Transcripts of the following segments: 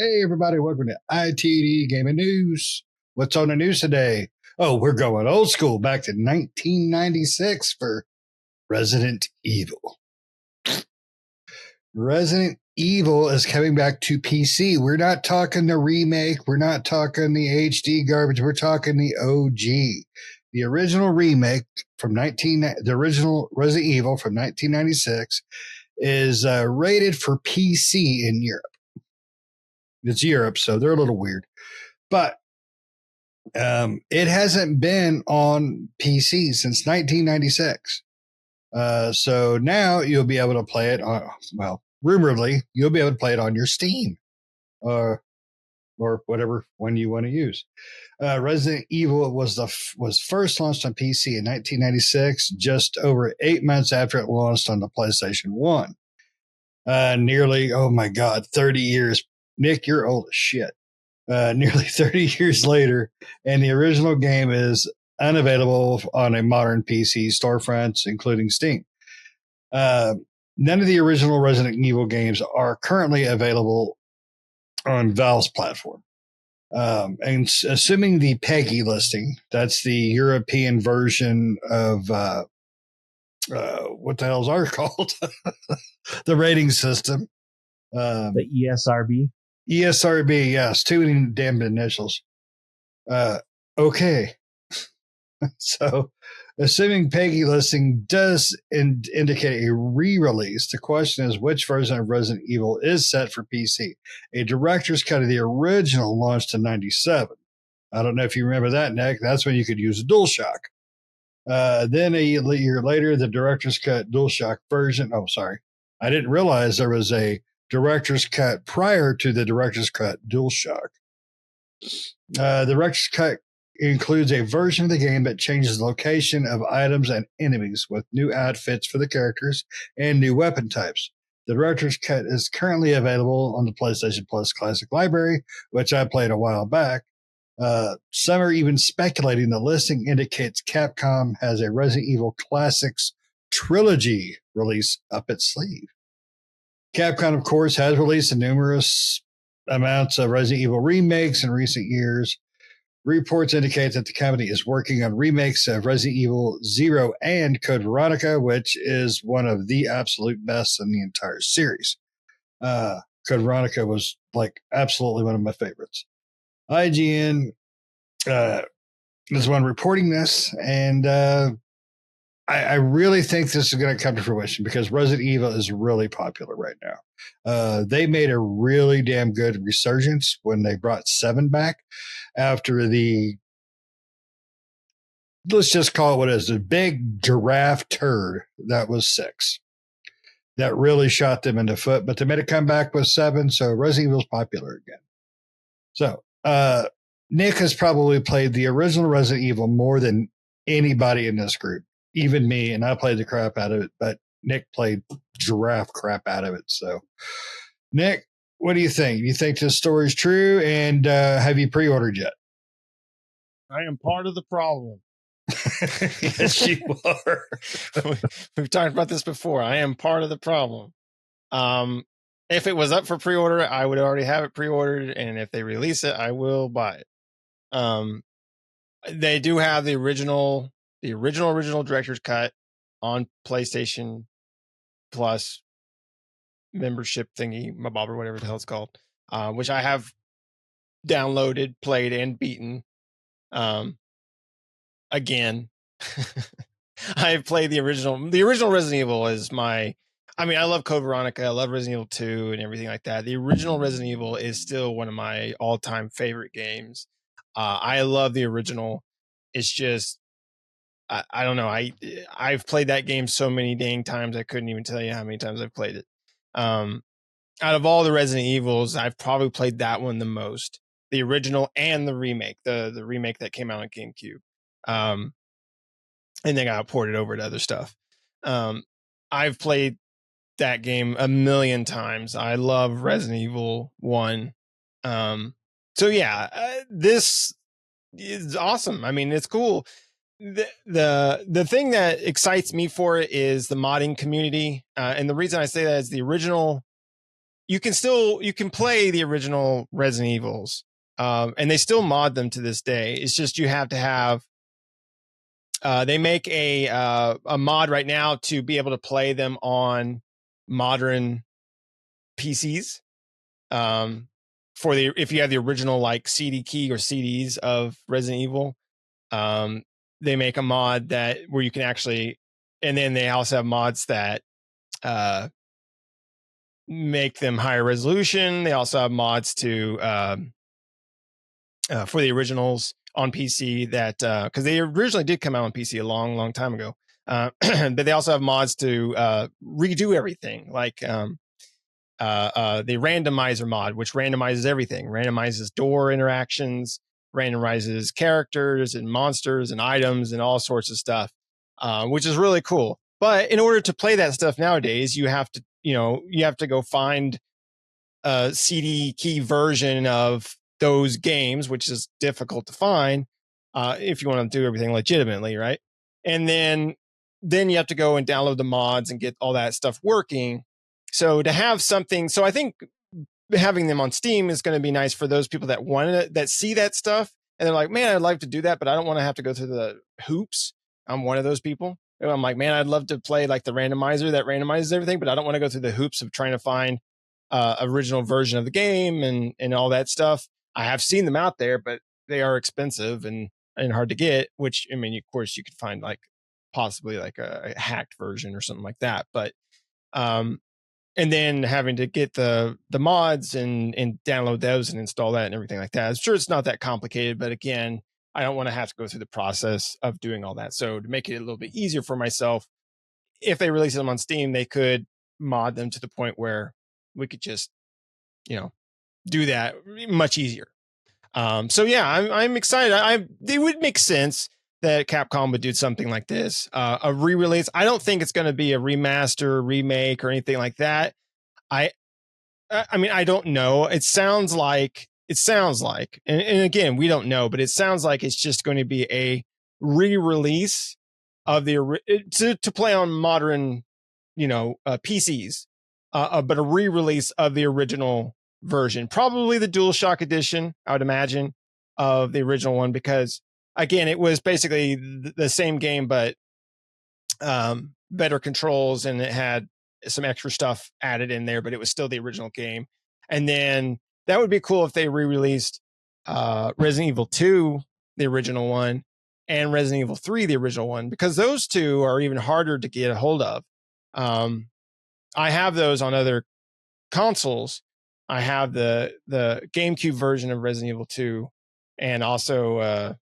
Hey, everybody, welcome to ITD Gaming News. What's on the news today? Oh, we're going old school back to 1996 for Resident Evil. Resident Evil is coming back to PC. We're not talking the remake. We're not talking the HD garbage. We're talking the OG. The original remake from the original Resident Evil from 1996 is rated for PC in Europe. It's Europe, so they're a little weird. But it hasn't been on PC since 1996. So now you'll be able to play it on, well, rumoredly, you'll be able to play it on your Steam or whatever one you want to use. Resident Evil was first launched on PC in 1996, just over 8 months after it launched on the PlayStation 1. Nearly, oh my God, 30 years. Nick, you're old as shit. Nearly 30 years later, and the original game is unavailable on a modern PC storefronts, including Steam. None of the original Resident Evil games are currently available on Valve's platform. And assuming the PEGI listing, that's the European version of what the hell's ours called? The rating system. The ESRB. ESRB, yes. Too many damn initials. Okay. So, assuming PEGI listing does indicate a re-release, the question is which version of Resident Evil is set for PC? A director's cut of the original launched in 97. I don't know if you remember that, Nick. That's when you could use a DualShock. Then a year later, the director's cut DualShock version. Oh, sorry. I didn't realize there was a director's cut prior to the director's cut DualShock. The director's cut includes a version of the game that changes the location of items and enemies with new outfits for the characters and new weapon types. The director's cut is currently available on the PlayStation Plus Classic Library, which I played a while back. Some are even speculating the listing indicates Capcom has a Resident Evil Classics trilogy release up its sleeve. Capcom, of course, has released numerous amounts of Resident Evil remakes in recent years. Reports indicate that the company is working on remakes of Resident Evil 0 and Code Veronica, which is one of the absolute best in the entire series. Code Veronica was like absolutely one of my favorites. IGN is one reporting this, and I really think this is going to come to fruition because Resident Evil is really popular right now. They made a really damn good resurgence when they brought 7 back after the, let's just call it what it is, the big giraffe turd that was 6. That really shot them in the foot, but they made a comeback with 7, so Resident Evil is popular again. So, Nick has probably played the original Resident Evil more than anybody in this group. Even me, and I played the crap out of it, but Nick played giraffe crap out of it. So, Nick, what do you think? Do you think this story is true? And have you pre-ordered yet? I am part of the problem. Yes, you are. We've talked about this before. I am part of the problem. If it was up for pre-order, I would already have it pre-ordered, and if they release it, I will buy it. They do have the original director's cut on PlayStation Plus membership thingy, Mabob or whatever the hell it's called, which I have downloaded, played, and beaten. Again, I've played the original. The original Resident Evil is I love Code Veronica. I love Resident Evil 2 and everything like that. The original Resident Evil is still one of my all-time favorite games. I love the original. It's just, I don't know. I've played that game so many dang times. I couldn't even tell you how many times I've played it. Out of all the Resident Evils, I've probably played that one the most. The original and the remake, the remake that came out on GameCube. And then got ported over to other stuff. I've played that game a million times. I love Resident Evil 1. So yeah, this is awesome. I mean, it's cool. The thing that excites me for it is the modding community. And the reason I say that is the original you can play the original Resident Evils, and they still mod them to this day. It's just you have to have. They make a mod right now to be able to play them on modern PCs. If you have the original like CD key or CDs of Resident Evil, they make a mod where you can actually, and then they also have mods that make them higher resolution. They also have mods to for the originals on PC that because they originally did come out on PC a long time ago, but they also have mods to redo everything, like the randomizer mod, which randomizes everything, randomizes door interactions, randomizes characters and monsters and items and all sorts of stuff, which is really cool. But in order to play that stuff nowadays, you have to go find a CD key version of those games, which is difficult to find if you want to do everything legitimately, right? And then you have to go and download the mods and get all that stuff working. So to have something, so I think having them on Steam is going to be nice for those people that see that stuff and they're like, man, I'd like to do that, but I don't want to have to go through the hoops. I'm one of those people. I'm like, man, I'd love to play like the randomizer that randomizes everything, but I don't want to go through the hoops of trying to find original version of the game and all that stuff. I have seen them out there, but they are expensive and hard to get, which, I mean, of course you could find like possibly like a hacked version or something like that. But, and then having to get the mods and download those and install that and everything like that. I'm sure it's not that complicated, but again, I don't want to have to go through the process of doing all that. So to make it a little bit easier for myself, if they release them on Steam, they could mod them to the point where we could just, do that much easier. So yeah, I'm excited. It would make sense that Capcom would do something like this, a re-release. I don't think it's going to be a remaster, remake, or anything like that. I mean, I don't know. It sounds like, and again, we don't know, but it sounds like it's just going to be a re-release of to play on modern, PCs, but a re-release of the original version, probably the DualShock edition, I would imagine, of the original one, because again, it was basically the same game, but better controls, and it had some extra stuff added in there, but it was still the original game. And then that would be cool if they re-released Resident Evil 2, the original one, and Resident Evil 3, the original one, because those two are even harder to get a hold of. I have those on other consoles. I have the GameCube version of Resident Evil 2, and also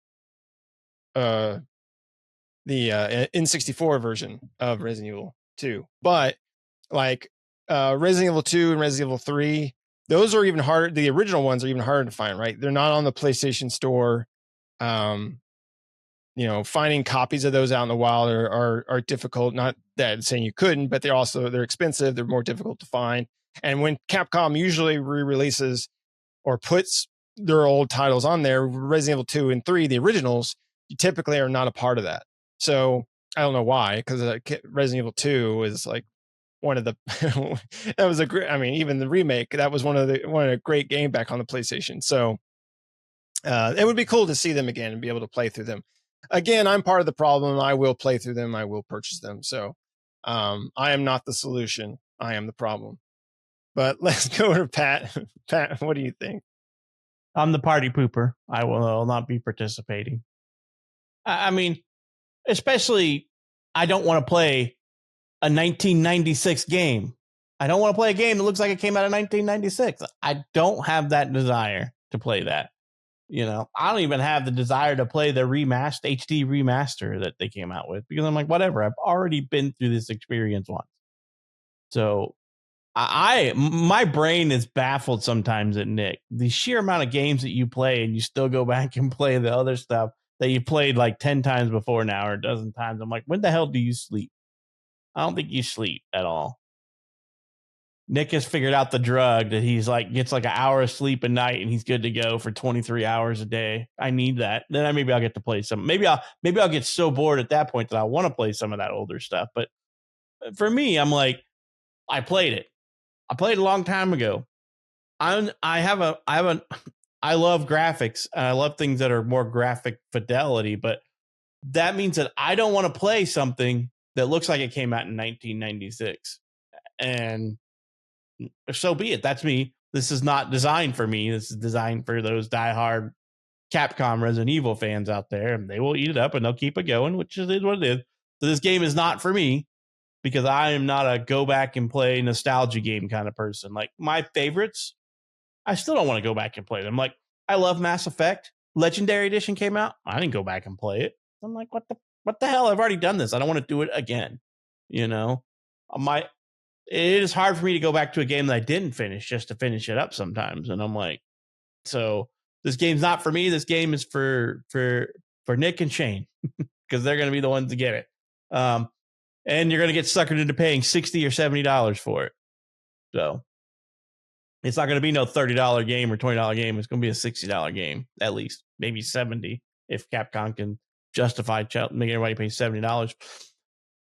the N64 version of Resident Evil 2. But like Resident Evil 2 and Resident Evil 3, those are even harder. The original ones are even harder to find, right? They're not on the PlayStation Store. Finding copies of those out in the wild are difficult. Not that saying you couldn't, but they're expensive. They're more difficult to find. And when Capcom usually re-releases or puts their old titles on there, Resident Evil 2 and 3, the originals, you typically are not a part of that. So I don't know why, because Resident Evil 2 is like one of the that was a great. I mean, even the remake, that was one of the great game back on the PlayStation. So it would be cool to see them again and be able to play through them. Again, I'm part of the problem. I will play through them. I will purchase them. So I am not the solution. I am the problem. But let's go to Pat. Pat, what do you think? I'm the party pooper. I will not be participating. I mean, especially, I don't want to play a 1996 game. I don't want to play a game that looks like it came out in 1996. I don't have that desire to play that. I don't even have the desire to play the HD remaster that they came out with, because I'm like, whatever. I've already been through this experience once. So my brain is baffled sometimes at Nick. The sheer amount of games that you play and you still go back and play the other stuff that you played like 10 times before now, or a dozen times. I'm like, when the hell do you sleep? I don't think you sleep at all. Nick has figured out the drug that he's like, gets like an hour of sleep a night and he's good to go for 23 hours a day. I need that. Then maybe I'll get to play some. Maybe I'll get so bored at that point that I want to play some of that older stuff. But for me, I'm like, I played it. I played a long time ago. I love graphics and I love things that are more graphic fidelity, but that means that I don't want to play something that looks like it came out in 1996. And so be it. That's me. This is not designed for me. This is designed for those diehard Capcom Resident Evil fans out there, and they will eat it up and they'll keep it going, which is what it is. So this game is not for me because I am not a go back and play nostalgia game kind of person. Like my favorites, I still don't want to go back and play them. Like I love Mass Effect. Legendary Edition came out. I didn't go back and play it. I'm like, what the hell? I've already done this. I don't want to do it again. You know, it is hard for me to go back to a game that I didn't finish just to finish it up sometimes. And I'm like, so this game's not for me. This game is for Nick and Shane because they're going to be the ones to get it. And you're going to get suckered into paying $60 or $70 for it. So it's not going to be no $30 game or $20 game. It's going to be a $60 game, at least, maybe $70 if Capcom can justify making everybody pay $70.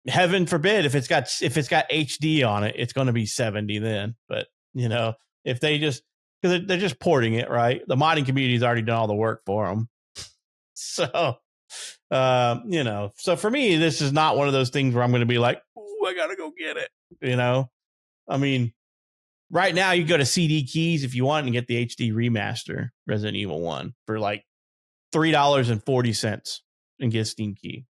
Heaven forbid if it's got HD on it, it's going to be $70 then. But you know, if they just because they're just porting it, right? The modding community's already done all the work for them. So, you know, so for me, this is not one of those things where I'm going to be like, "Ooh, I gotta go get it." You know, I mean, right now you go to CD Keys if you want and get the HD remaster Resident Evil 1 for like $3.40 and get a Steam key.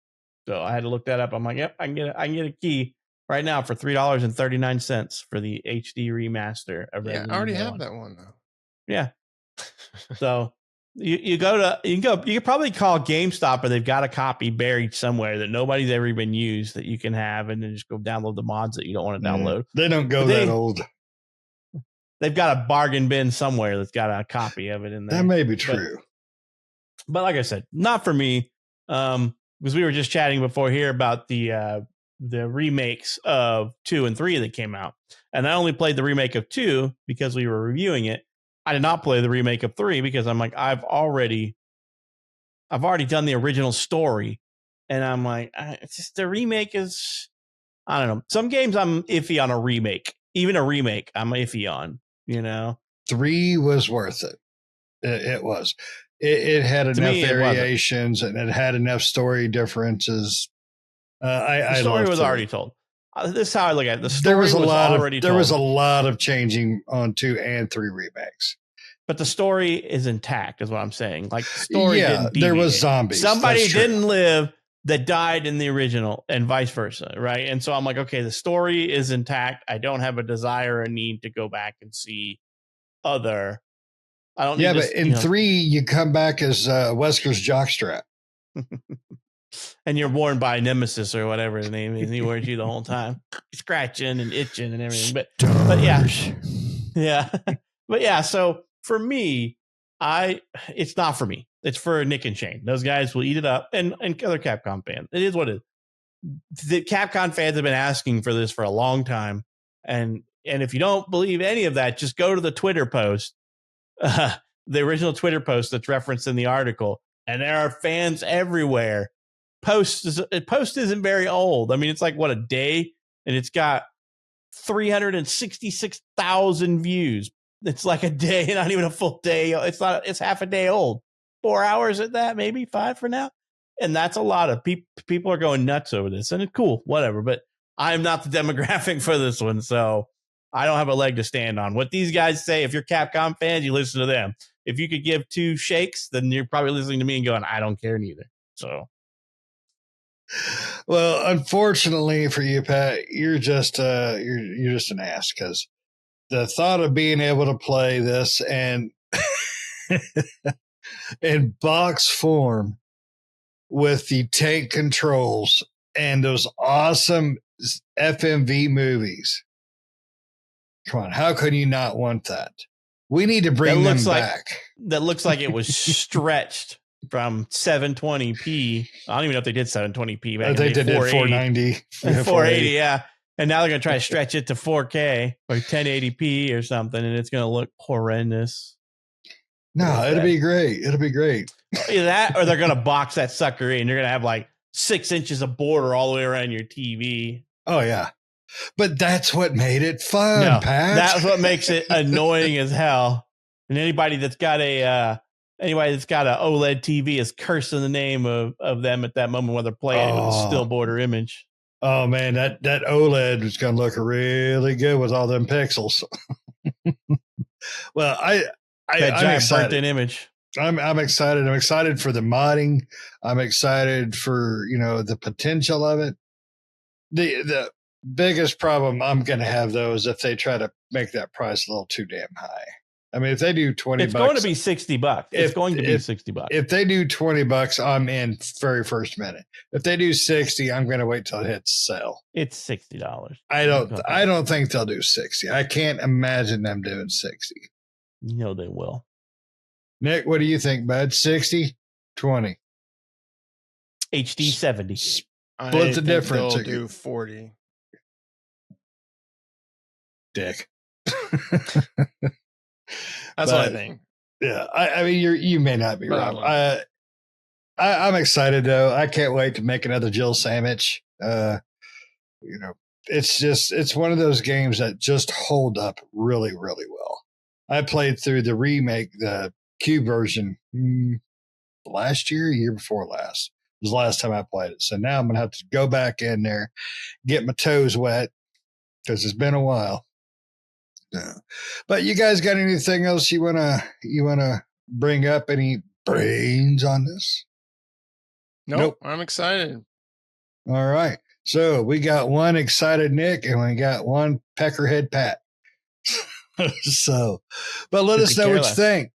So I had to look that up. I'm like, yep, I can get a key right now for $3.39 for the HD remaster of Resident Evil. I already have that one though. Yeah. So you could probably call GameStop or they've got a copy buried somewhere that nobody's ever even used that you can have and then just go download the mods that you don't want to download. They don't go that old. They've got a bargain bin somewhere that's got a copy of it in there. That may be true. But like I said, not for me. Because we were just chatting before here about the remakes of 2 and 3 that came out. And I only played the remake of 2 because we were reviewing it. I did not play the remake of 3 because I'm like, I've already done the original story. And I'm like, it's just the remake is, I don't know. Some games I'm iffy on a remake. Even a remake, I'm iffy on, you know. 3 was worth it. It was. It had enough variations and it had enough story differences. The story was already told. This is how I look at it. The story there was a lot of changing on 2 and 3 remakes. But the story is intact, is what I'm saying. Like the story didn't deviate. There was zombies. Somebody didn't live that died in the original and vice versa, right? And so I'm like, okay, the story is intact. I don't have a desire or need to go back and see other. I don't. Yeah, but in 3, you come back as Wesker's jockstrap, and you're worn by Nemesis or whatever his name is. He wears you the whole time, scratching and itching and everything. But yeah. But yeah. So for me, it's not for me. It's for Nick and Shane. Those guys will eat it up, and other Capcom fans. It is what it is. The Capcom fans have been asking for this for a long time, and if you don't believe any of that, just go to the Twitter post. The original Twitter post that's referenced in the article, and there are fans everywhere. Post isn't very old. I mean, it's like what, a day, and it's got 366,000 views. It's like a day, not even a full day. It's half a day old. 4 hours at that, maybe 5 for now, and that's a lot of people are going nuts over this, and it's cool, whatever. But I'm not the demographic for this one, so I don't have a leg to stand on. What these guys say, if you're Capcom fans, you listen to them. If you could give 2 shakes, then you're probably listening to me and going, I don't care neither. So, well, unfortunately for you, Pat, you're just you're just an ass because the thought of being able to play this and in box form with the tank controls and those awesome FMV movies. Come on, how can you not want that? We need to bring them back. That looks like it was stretched from 720p. I don't even know if they did 720p back they did 490. 480, yeah. And now they're going to try to stretch it to 4K or 1080p or something, and it's going to look horrendous. No, it'll be great. It'll be great. Either that or they're going to box that sucker in. You're going to have like 6 inches of border all the way around your TV. Oh, yeah. But that's what made it fun, No, Pat. that's what makes it annoying as hell. And anybody that's got a OLED TV is cursing the name of them at that moment while they're playing it with a still border image. Oh man, that OLED is going to look really good with all them pixels. Well, I'm excited. Burnt-in image. I'm excited. I'm excited for the modding. I'm excited for the potential of it. The biggest problem I'm going to have though is if they try to make that price a little too damn high. I mean, if they do $20, it's going to be $60. It's going to be $60. If they do $20, I'm in very first minute. If they do 60, I'm going to wait till it hits sale. It's $60. I don't think they'll do 60. I can't imagine them doing 60. You know they will. Nick, what do you think, bud? 60, 20. HD 70. Split the difference. They'll do 40. Dick. That's what I think. Yeah, I mean, you may not be wrong. I'm excited though. I can't wait to make another Jill sandwich. It's one of those games that just hold up really, really well. I played through the remake, the Cube version, last year, year before last. It was the last time I played it. So now I'm gonna have to go back in there, get my toes wet because it's been a while. No. But you guys got anything else you wanna bring up? Any brains on this? Nope. I'm excited. All right. So we got one excited Nick and we got one peckerhead Pat. So, but let us know what you think.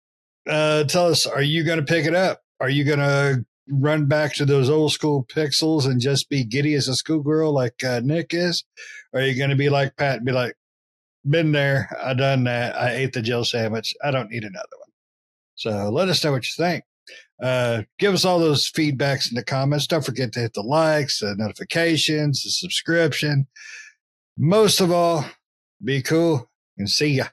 Tell us, are you going to pick it up? Are you going to run back to those old school pixels and just be giddy as a schoolgirl like Nick is? Or are you going to be like Pat and be like, been there, I done that, I ate the Jill sandwich, I don't need another one. So let us know what you think. Give us all those feedbacks in the comments. Don't forget to hit the likes, the notifications, the subscription. Most of all, be cool and see ya.